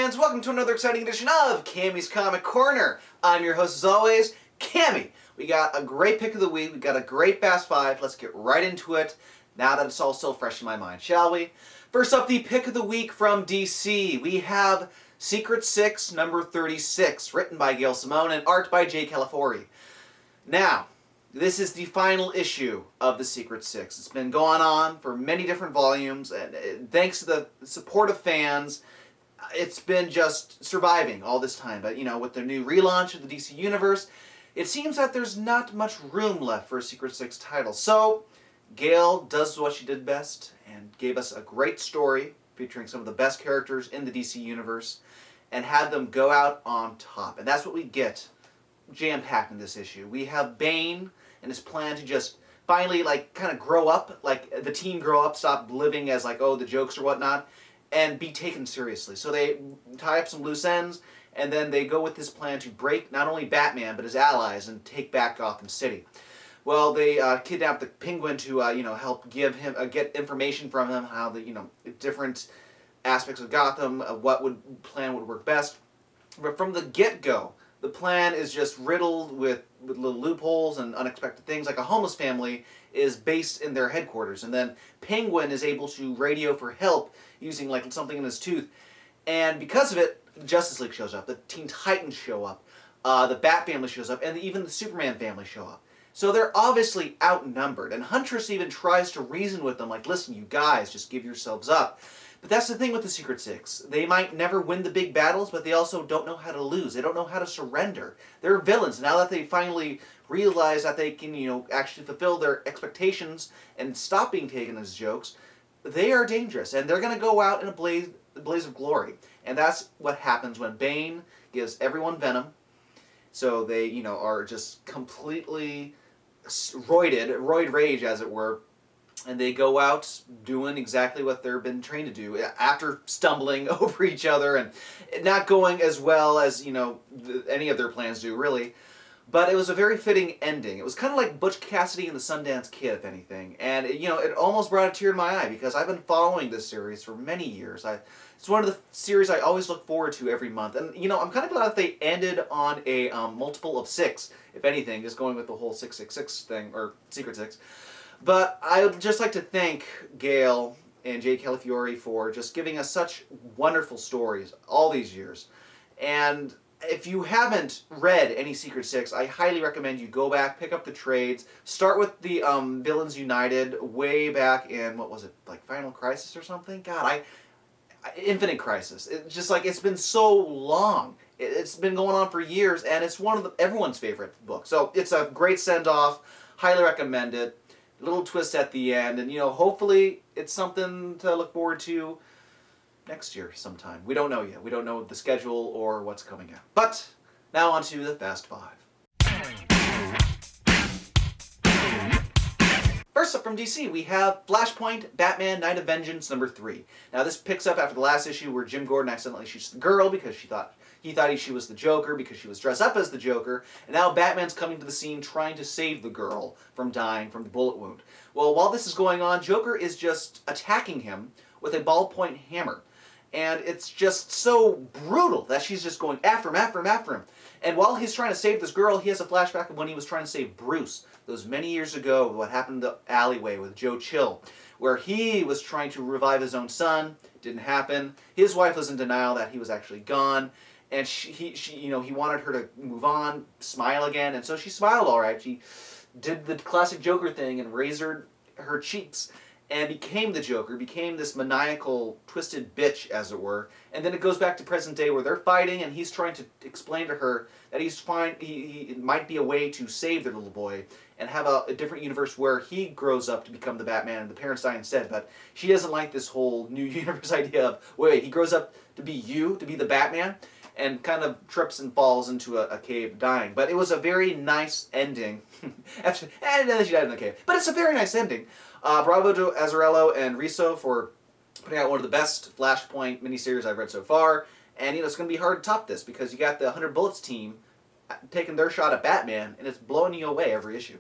fans, welcome to another exciting edition of Cammy's Comic Corner. I'm your host as always, Cammy. We got a great pick of the week, we got a great Fast Five. Let's get right into it now that it's all still fresh in my mind, shall we? First up, the pick of the week from DC. We have Secret Six number 36, written by Gail, Simone, and art by Calafiore. Now, this is the final issue of the Secret Six. It's been going on for many different volumes, and thanks to the support of fans, it's been just surviving all this time. But, you know, with the new relaunch of the DC Universe, it seems that there's not much room left for a Secret Six title. So, Gail does what she did best and gave us a great story featuring some of the best characters in the DC Universe and had them go out on top. And that's what we get jam-packed in this issue. We have Bane and his plan to just finally, like, kind of grow up, like, the team grow up, stop living as, like, oh, the jokes or whatnot, and be taken seriously. So they tie up some loose ends, and then they go with this plan to break not only Batman, but his allies, and take back Gotham City. Well, they kidnap the Penguin to, help give him, get information from him, how the, different aspects of Gotham, what plan would work best. But from the get-go, the plan is just riddled with little loopholes and unexpected things. Like a homeless family is based in their headquarters, and then Penguin is able to radio for help using like something in his tooth. And because of it, Justice League shows up, the Teen Titans show up, the Bat family shows up, and even the Superman family show up. So they're obviously outnumbered, and Huntress even tries to reason with them, like, listen, you guys, just give yourselves up. But that's the thing with the Secret Six. They might never win the big battles, but they also don't know how to lose. They don't know how to surrender. They're villains. Now that they finally realize that they can, actually fulfill their expectations and stop being taken as jokes, they are dangerous. And they're going to go out in a blaze of glory. And that's what happens when Bane gives everyone venom. So they, are just completely roid rage, as it were. And they go out doing exactly what they've been trained to do after stumbling over each other and not going as well as, any of their plans do, really. But it was a very fitting ending. It was kind of like Butch Cassidy and the Sundance Kid, if anything. And, it almost brought a tear to my eye because I've been following this series for many years. It's one of the series I always look forward to every month. And, I'm kind of glad that they ended on a multiple of 6, if anything, just going with the whole 666 thing, or Secret Six. But I would just like to thank Gail and Calafiore for just giving us such wonderful stories all these years. And if you haven't read any Secret Six, I highly recommend you go back, pick up the trades, start with the Villains United way back in, what was it, like Final Crisis or something? God, Infinite Crisis. It's just like, it's been so long. It's been going on for years, and it's one of everyone's favorite books. So it's a great send-off. Highly recommend it. Little twist at the end, and hopefully it's something to look forward to next year sometime. We don't know yet. We don't know the schedule or what's coming out. But now on to the Fast Five. First up from DC, we have Flashpoint, Batman, Night of Vengeance, number 3. Now this picks up after the last issue where Jim Gordon accidentally shoots the girl because she thought she was the Joker because she was dressed up as the Joker, and now Batman's coming to the scene trying to save the girl from dying from the bullet wound. Well, while this is going on, Joker is just attacking him with a ballpoint hammer. And it's just so brutal that she's just going after him. And while he's trying to save this girl, he has a flashback of when he was trying to save Bruce. Those many years ago, what happened in the alleyway with Joe Chill, where he was trying to revive his own son. Didn't happen. His wife was in denial that he was actually gone. And he wanted her to move on, smile again, and so she smiled all right. She did the classic Joker thing and razored her cheeks and became the Joker, became this maniacal, twisted bitch, as it were. And then it goes back to present day where they're fighting, and he's trying to explain to her that he's fine. It might be a way to save their little boy and have a different universe where he grows up to become the Batman and the parents die instead. But she doesn't like this whole new universe idea of, wait, he grows up to be the Batman, and kind of trips and falls into a cave dying. But it was a very nice ending. And then she died in the cave. But it's a very nice ending. Bravo to Azzarello and Riso for putting out one of the best Flashpoint miniseries I've read so far. And it's going to be hard to top this because you got the 100 Bullets team taking their shot at Batman, and it's blowing you away every issue.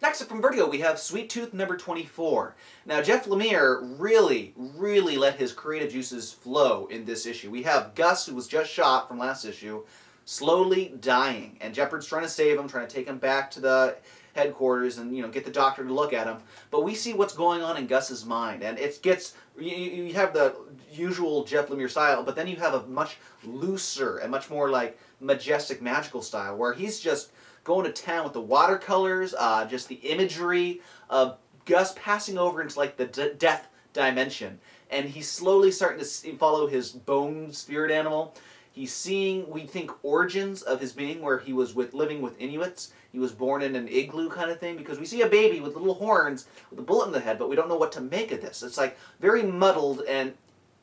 Next up from Vertigo, we have Sweet Tooth number 24. Now, Jeff Lemire really let his creative juices flow in this issue. We have Gus, who was just shot from last issue, slowly dying, and Jeopard's trying to save him, trying to take him back to the headquarters and, get the doctor to look at him. But we see what's going on in Gus's mind, and it gets, you have the usual Jeff Lemire style, but then you have a much looser and much more like majestic, magical style, where he's just going to town with the watercolors, just the imagery of Gus passing over into like the death dimension, and he's slowly starting to follow his bone spirit animal. He's seeing, we think, origins of his being, where he was living with Inuits. He was born in an igloo kind of thing, because we see a baby with little horns with a bullet in the head, but we don't know what to make of this. It's like very muddled, and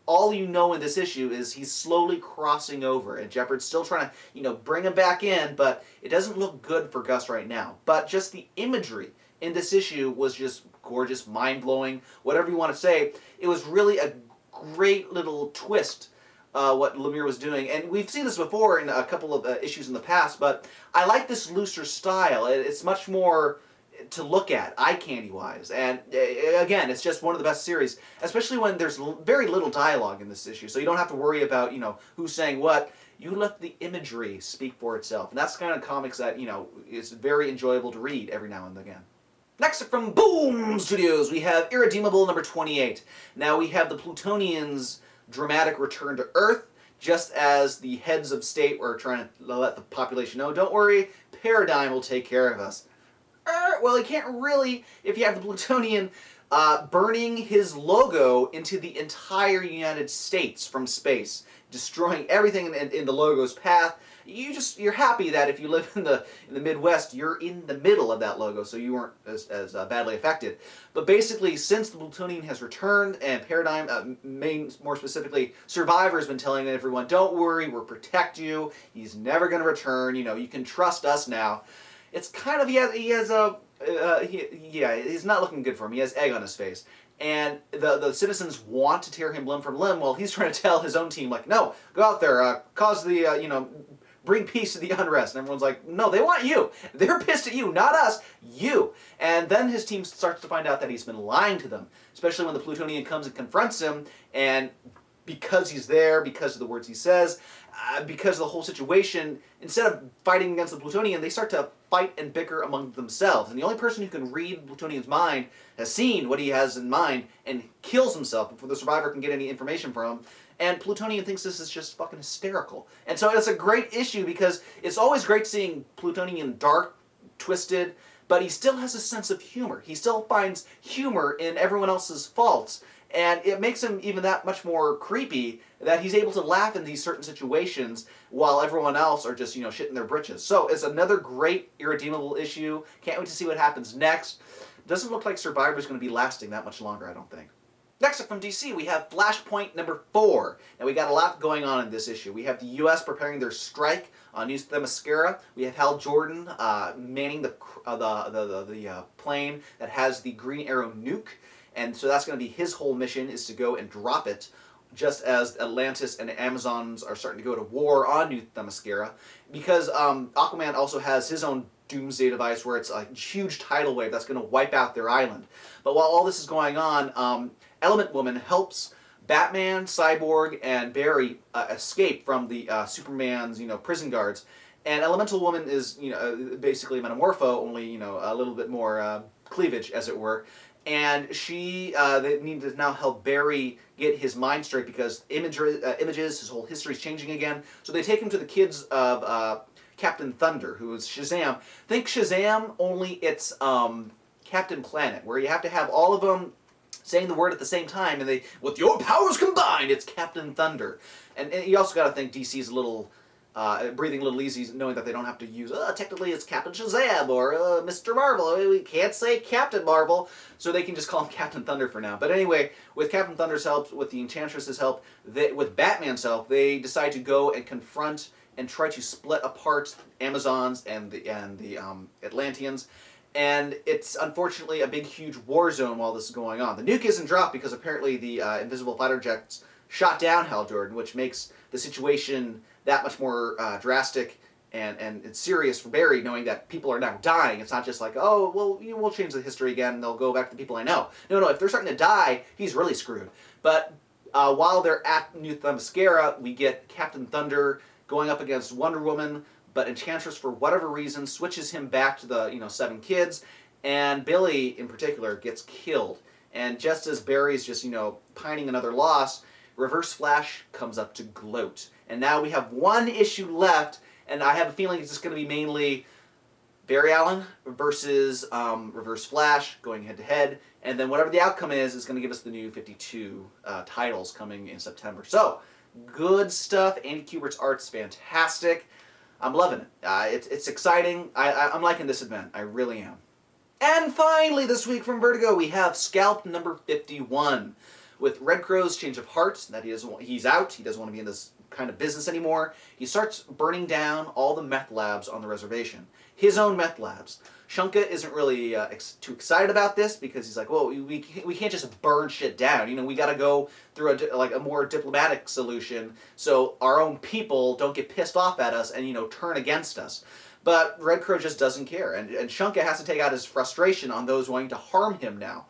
all you know in this issue is he's slowly crossing over, and Jeopard's still trying to, bring him back in, but it doesn't look good for Gus right now. But just the imagery in this issue was just gorgeous, mind-blowing, whatever you want to say. It was really a great little twist, what Lemire was doing. And we've seen this before in a couple of issues in the past, but I like this looser style. It's much more to look at, eye candy wise, and again, it's just one of the best series, especially when there's very little dialogue in this issue, so you don't have to worry about who's saying what. You let the imagery speak for itself, and that's the kind of comics that is very enjoyable to read every now and again. Next up from Boom Studios, we have Irredeemable number 28. Now we have the Plutonians' dramatic return to Earth, just as the heads of state were trying to let the population know, don't worry, Paradigm will take care of us. Well, he can't really if you have the Plutonian burning his logo into the entire United States from space, destroying everything in the logo's path. You're happy that if you live in the Midwest, you're in the middle of that logo, so you weren't as badly affected. But basically, since the Plutonian has returned, and Paradigm, more specifically, Survivor has been telling everyone, don't worry, we'll protect you. He's never going to return. You can trust us now. It's kind of, he's not looking good for him. He has egg on his face. And the citizens want to tear him limb from limb while he's trying to tell his own team, like, no, go out there, cause the, bring peace to the unrest. And everyone's like, no, they want you. They're pissed at you, not us, you. And then his team starts to find out that he's been lying to them, especially when the Plutonian comes and confronts him, and because he's there, because of the words he says, because of the whole situation, instead of fighting against the Plutonian, they start to fight and bicker among themselves. And the only person who can read Plutonian's mind has seen what he has in mind and kills himself before the Survivor can get any information from him. And Plutonian thinks this is just fucking hysterical. And so it's a great issue because it's always great seeing Plutonian dark, twisted, but he still has a sense of humor. He still finds humor in everyone else's faults. And it makes him even that much more creepy that he's able to laugh in these certain situations while everyone else are just, shitting their britches. So it's another great Irredeemable issue. Can't wait to see what happens next. Doesn't look like Survivor's going to be lasting that much longer, I don't think. Next up from DC, we have Flashpoint number 4. Now we got a lot going on in this issue. We have the U.S. preparing their strike on New Themyscira. We have Hal Jordan manning the plane that has the Green Arrow nuke. And so that's going to be his whole mission, is to go and drop it, just as Atlantis and the Amazons are starting to go to war on New Themyscira. Because Aquaman also has his own doomsday device where it's a huge tidal wave that's going to wipe out their island. But while all this is going on, Element Woman helps Batman, Cyborg, and Barry escape from the Superman's prison guards. And Elemental Woman is basically Metamorpho, only a little bit more cleavage, as it were. And they need to now help Barry get his mind straight because images, his whole history is changing again. So they take him to the kids of Captain Thunder, who is Shazam. Think Shazam, only it's Captain Planet, where you have to have all of them saying the word at the same time, and with your powers combined, it's Captain Thunder. And you also got to think DC's a little breathing a little easy, knowing that they don't have to use, technically it's Captain Shazam or Mr. Marvel. We can't say Captain Marvel, so they can just call him Captain Thunder for now. But anyway, with Captain Thunder's help, with the Enchantress's help, with Batman's help, they decide to go and confront and try to split apart Amazons and the Atlanteans. And it's unfortunately a big, huge war zone while this is going on. The nuke isn't dropped because apparently the invisible fighter jets shot down Hal Jordan, which makes the situation that much more drastic and it's serious for Barry, knowing that people are now dying. It's not just like, oh, well, we'll change the history again, and they'll go back to the people I know. No, if they're starting to die, he's really screwed. But while they're at New Themyscira, we get Captain Thunder going up against Wonder Woman, but Enchantress, for whatever reason, switches him back to the 7 kids, and Billy, in particular, gets killed. And just as Barry's just, pining another loss, Reverse Flash comes up to gloat. And now we have one issue left, and I have a feeling it's just going to be mainly Barry Allen versus Reverse Flash going head-to-head. And then whatever the outcome is going to give us the new 52 titles coming in September. So, good stuff. Andy Kubert's art's fantastic. I'm loving it. It's exciting. I'm liking this event. I really am. And finally, this week from Vertigo, we have Scalped number 51. With Red Crow's change of heart, that he's out, he doesn't want to be in this kind of business anymore, he starts burning down all the meth labs on the reservation. His own meth labs. Shunka isn't really too excited about this because he's like, well, we can't just burn shit down. We got to go through a more diplomatic solution so our own people don't get pissed off at us and, turn against us. But Red Crow just doesn't care, and Shunka has to take out his frustration on those wanting to harm him now.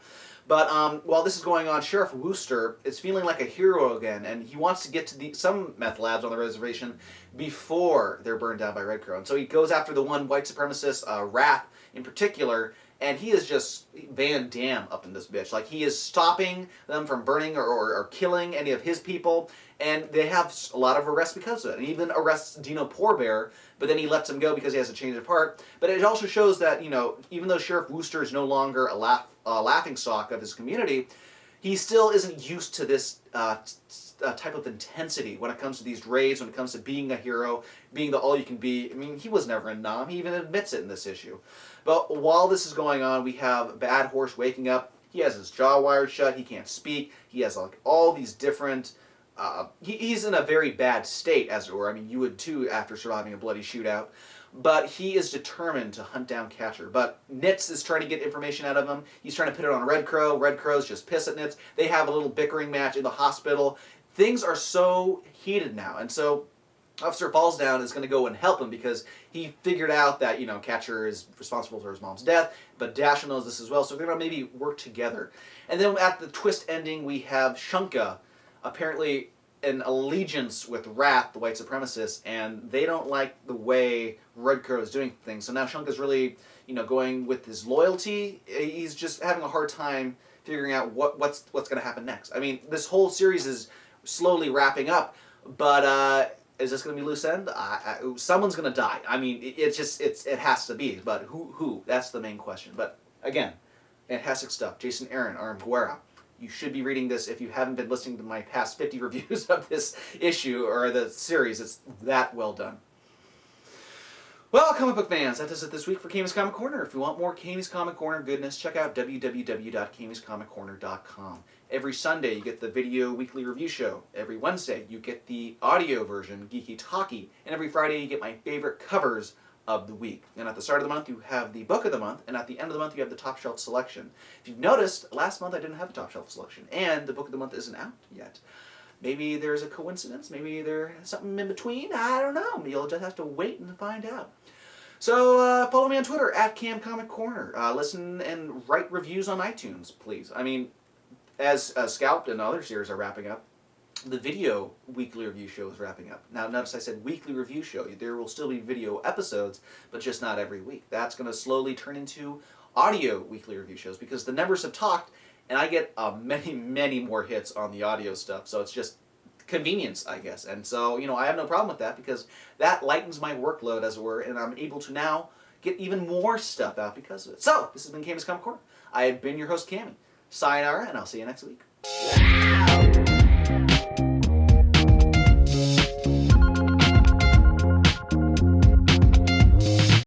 But while this is going on, Sheriff Wooster is feeling like a hero again, and he wants to get to some meth labs on the reservation before they're burned down by Red Crow. And so he goes after the one white supremacist, Wrath in particular, and he is just Van Damme up in this bitch. Like, he is stopping them from burning or killing any of his people, and they have a lot of arrests because of it. And he even arrests Dino Poorbear, but then he lets him go because he has a change of heart. But it also shows that, even though Sheriff Wooster is no longer a laughing stock of his community, he still isn't used to this type of intensity when it comes to these raids, when it comes to being a hero, being the all-you-can-be. I mean, he was never a nom. He even admits it in this issue. But while this is going on, we have Bad Horse waking up. He has his jaw wired shut. He can't speak. He has all these different... he's in a very bad state, as it were. I mean, you would too after surviving a bloody shootout. But he is determined to hunt down Catcher. But Nitz is trying to get information out of him. He's trying to put it on Red Crow. Red Crow's just pissed at Nitz. They have a little bickering match in the hospital. Things are so heated now. And so Officer Fallsdown is going to go and help him because he figured out that, Catcher is responsible for his mom's death. But Dashiell knows this as well. So they're going to maybe work together. And then at the twist ending, we have Shunka, apparently an allegiance with Wrath, the white supremacist, and they don't like the way Red Crow is doing things. So now Shunka's really, going with his loyalty. He's just having a hard time figuring out what's going to happen next. I mean, this whole series is slowly wrapping up, but is this going to be loose end? Someone's going to die. I mean, it has to be. But who? That's the main question. But again, fantastic stuff. Jason Aaron, Arm Guerra. You should be reading this if you haven't been listening to my past 50 reviews of this issue or the series. It's that well done. Well, comic book fans, that does it this week for Cammy's Comic Corner. If you want more Cammy's Comic Corner goodness, check out www.cammyscomiccorner.com. Every Sunday, you get the video weekly review show. Every Wednesday, you get the audio version, Geeky Talkie. And every Friday, you get my favorite covers of the week. And at the start of the month, you have the book of the month, and at the end of the month, you have the top shelf selection. If you've noticed, last month I didn't have a top shelf selection, and the book of the month isn't out yet. Maybe there's a coincidence, maybe there's something in between, I don't know. You'll just have to wait and find out. So follow me on Twitter, @CamComicCorner. Listen and write reviews on iTunes, please. I mean, as Scalped and other series are wrapping up, the video weekly review show is wrapping up. Now, notice I said weekly review show. There will still be video episodes, but just not every week. That's going to slowly turn into audio weekly review shows because the numbers have talked, and I get many, many more hits on the audio stuff. So it's just convenience, I guess. And so, I have no problem with that because that lightens my workload, as it were, and I'm able to now get even more stuff out because of it. So, this has been Cammy's Comic Corner. I have been your host, Cammy. Sayonara, and I'll see you next week.